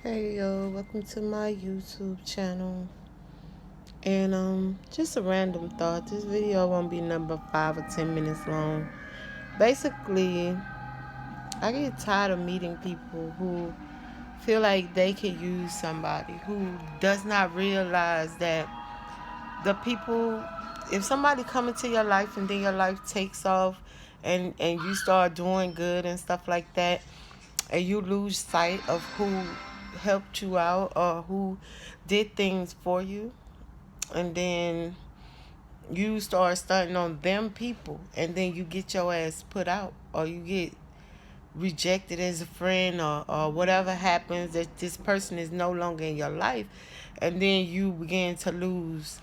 Hey yo, welcome to my YouTube channel. And just a random thought. This video won't be number 5 or 10 minutes long. Basically, I get tired of meeting people who feel like they can use somebody, who does not realize that the people, if somebody come into your life and then your life takes off and you start doing good and stuff like that, and you lose sight of who helped you out or who did things for you, and then you start stunting on them people, and then you get your ass put out or you get rejected as a friend, or whatever happens, that this person is no longer in your life, and then you begin to lose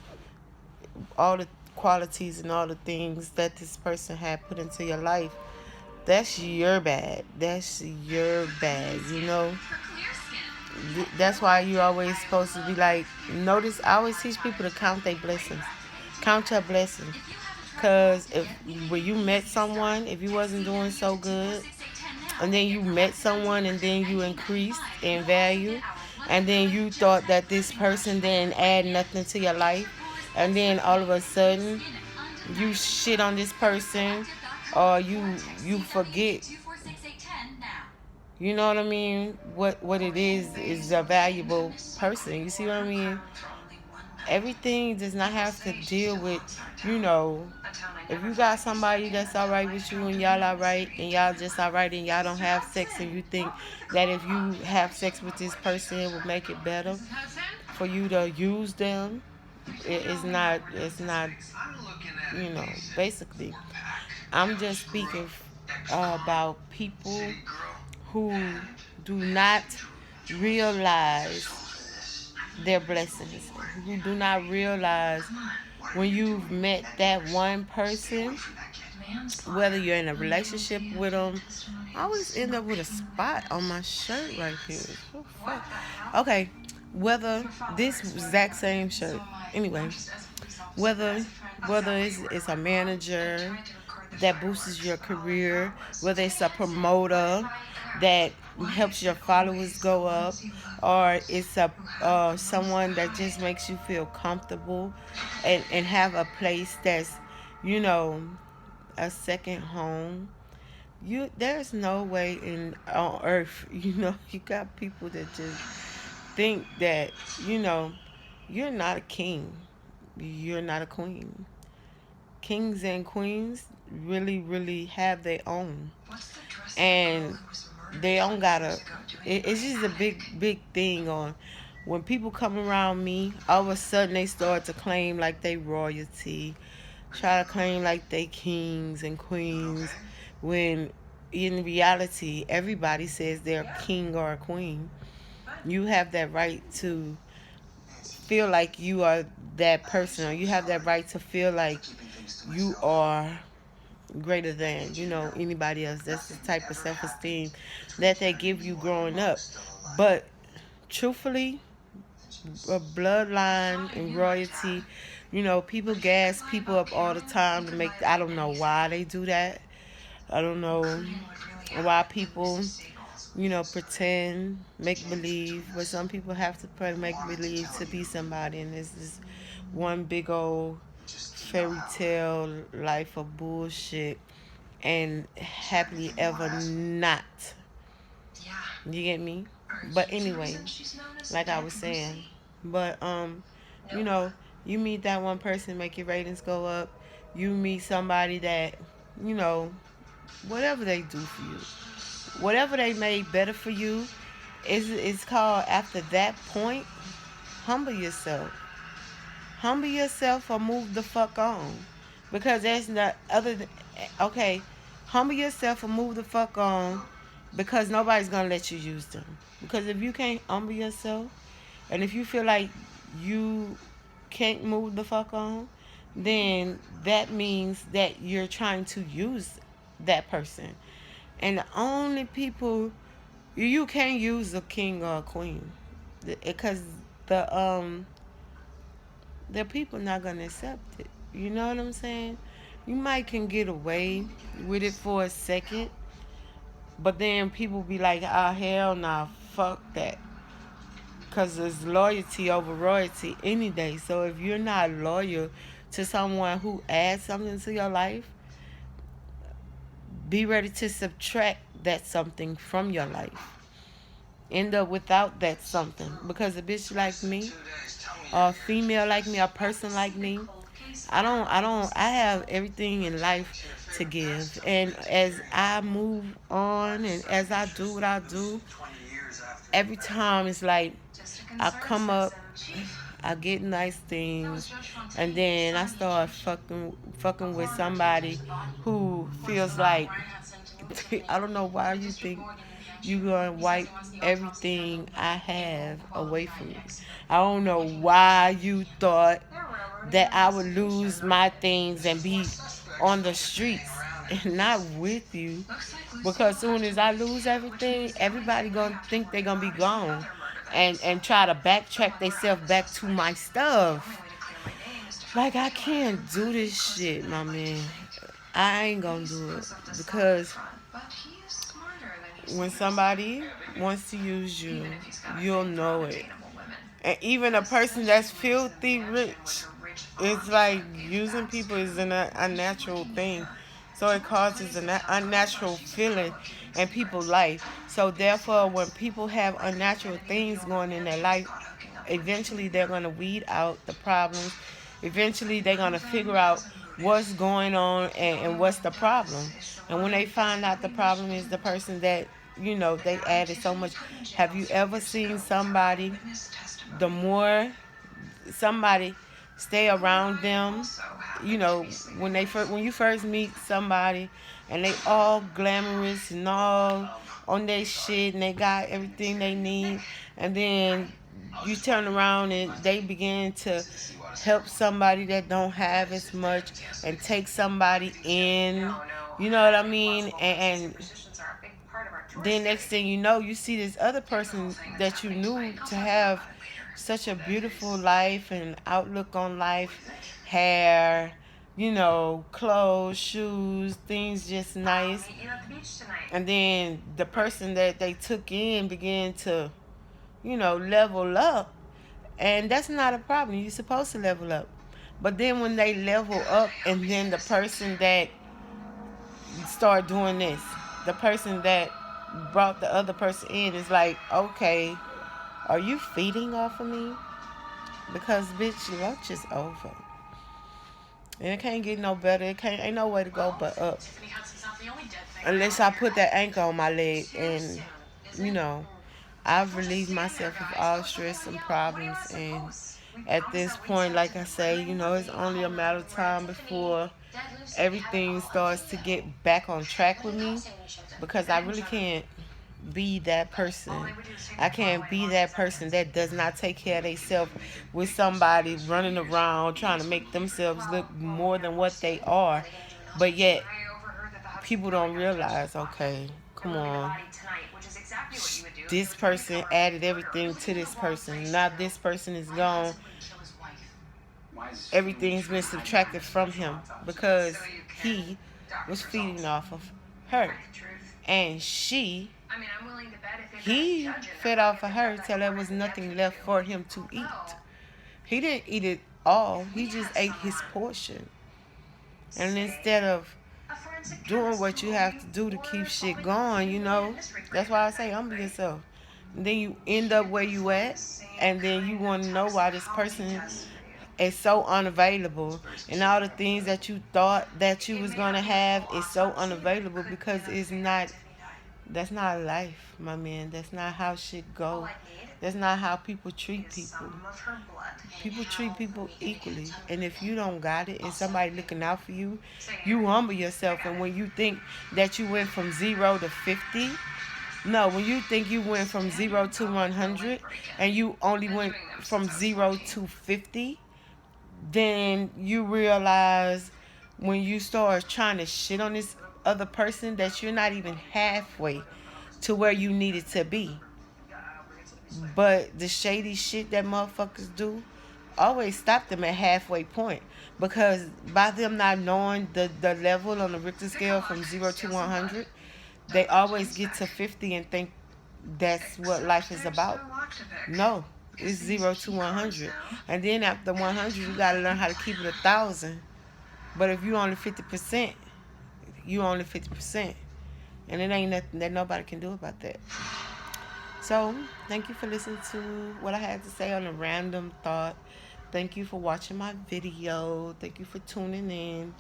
all the qualities and all the things that this person had put into your life. That's your bad. That's your bad, you know? That's why you always supposed to be like, notice, I always teach people to count their blessings. Count your blessings. Because if when you met someone, if you wasn't doing so good, and then you met someone and then you increased in value, and then you thought that this person didn't add nothing to your life, and then all of a sudden you shit on this person, or you forget, you know what I mean, what it is a valuable person. You see what I mean? Everything does not have to deal with, you know, if you got somebody that's alright with you and y'all alright and y'all just alright and y'all don't have sex, and you think that if you have sex with this person it will make it better for you to use them, it's not, you know. Basically, I'm just speaking about people who do not realize their blessings, who do not realize when you've met that one person, whether you're in a relationship with them. I always end up with a spot on my shirt right here. Oh, fuck. Okay, whether this exact same shirt, anyway, whether it's a manager that boosts your career, whether it's a promoter that helps your followers go up, or it's a someone that just makes you feel comfortable and have a place that's, you know, a second home. There's no way in on earth, you know, you got people that just think that, you know, you're not a king, you're not a queen. Kings and queens really have their own, and they don't gotta. It's just a big thing on when people come around me. All of a sudden they start to claim like they royalty, try to claim like they kings and queens, when in reality everybody says they're a king or a queen. You have that right to feel like you are that person, or you have that right to feel like you are greater than, you know, anybody else. That's the type of self-esteem that they give you growing up. But truthfully, a bloodline and royalty, you know, people gas people up all the time to make, I don't know why they do that. I don't know why people, you know, pretend, make believe, but some people have to play make believe to be somebody, and this is one big old fairy tale life of bullshit and happily ever not. You get me? But anyway, like I was saying, but you know, you meet that one person, make your ratings go up. You meet somebody that, you know, whatever they do for you, whatever they made better for you, is called, after that point, humble yourself. Humble yourself or move the fuck on. Because there's not other than, okay, humble yourself or move the fuck on, because nobody's gonna let you use them. Because if you can't humble yourself, and if you feel like you can't move the fuck on, then that means that you're trying to use that person. And the only people you can't use, a king or a queen, because the the people not gonna accept it. You know what I'm saying? You might can get away with it for a second, but then people be like, "Ah, hell nah, fuck that." because there's loyalty over royalty any day. So if you're not loyal to someone who adds something to your life, be ready to subtract that something from your life. End up without that something. Because a bitch like me, or a female like me, a person like me, I have everything in life to give. And as I move on and as I do what I do, every time it's like I come up, I get nice things, and then I start fucking with somebody who feels like I don't know why you think you gonna wipe everything I have away from me. I don't know why you thought that I would lose my things and be on the streets and not with you. Because soon as I lose everything, everybody gonna think they gonna be gone and try to backtrack themselves back to my stuff. Like I can't do this shit, my man. I ain't gonna do it because when somebody wants to use you, you'll know it. And even a person that's filthy rich, it's like using people is an unnatural thing. So it causes an unnatural feeling in people's life. So therefore, when people have unnatural things going in their life, eventually they're going to weed out the problems. Eventually they're going to figure out what's going on and what's the problem. And when they find out the problem is the person that, they added so much. Have you ever seen somebody, the more somebody stay around them, when you first meet somebody and they all glamorous and all on their shit and they got everything they need, and then you turn around and they begin to help somebody that don't have as much and take somebody in, you know what I mean, and then next thing you know, you see this other person that you knew to have such a beautiful life and outlook on life, hair, clothes, shoes, things just nice. And then the person that they took in began to, level up. And that's not a problem. You're supposed to level up. But then when they level up and then the person that start doing this, the person that brought the other person in is like, okay, are you feeding off of me? Because bitch, lunch is over. And it can't get no better. Ain't no way to go but up. Unless I put that anchor on my leg and, I've relieved myself of all stress and problems. And at this point, like I say, it's only a matter of time before everything starts to get back on track with me. Because I really can't be that person. I can't be that person that does not take care of themselves with somebody running around trying to make themselves look more than what they are. But yet, people don't realize, okay, come on. This person added everything to this person. Now this person is gone. Everything's been subtracted from him because he was feeding off of her. And he fed off of her till there was nothing left for him to eat. He didn't eat it all. He just ate his portion. And instead of doing what you have to do to keep shit going, that's why I say humble yourself. And then you end up where you at, and then you want to know why this person is so unavailable, and all the things that you thought that you was gonna have is so unavailable because that's not life, my man. That's not how shit go. That's not how people treat people. People treat people equally. And if you don't got it and somebody looking out for you, you humble yourself. And when you think that you went from 0 to 50, no, when you think you went from 0 to 100 and you only went from 0 to 50, then you realize when you start trying to shit on this other person that you're not even halfway to where you needed to be. But the shady shit that motherfuckers do always stop them at halfway point. Because by them not knowing the level on the Richter scale from 0 to 100, they always get to 50 and think that's what life is about. No. It's 0 to 100, and then after 100, you gotta learn how to keep it 1,000. But if you only 50%, you only 50%, and it ain't nothing that nobody can do about that. So, thank you for listening to what I had to say on a random thought. Thank you for watching my video. Thank you for tuning in.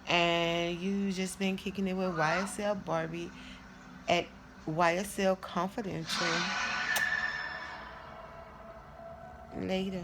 And you just been kicking it with YSL Barbie at YSL Confidential. Later.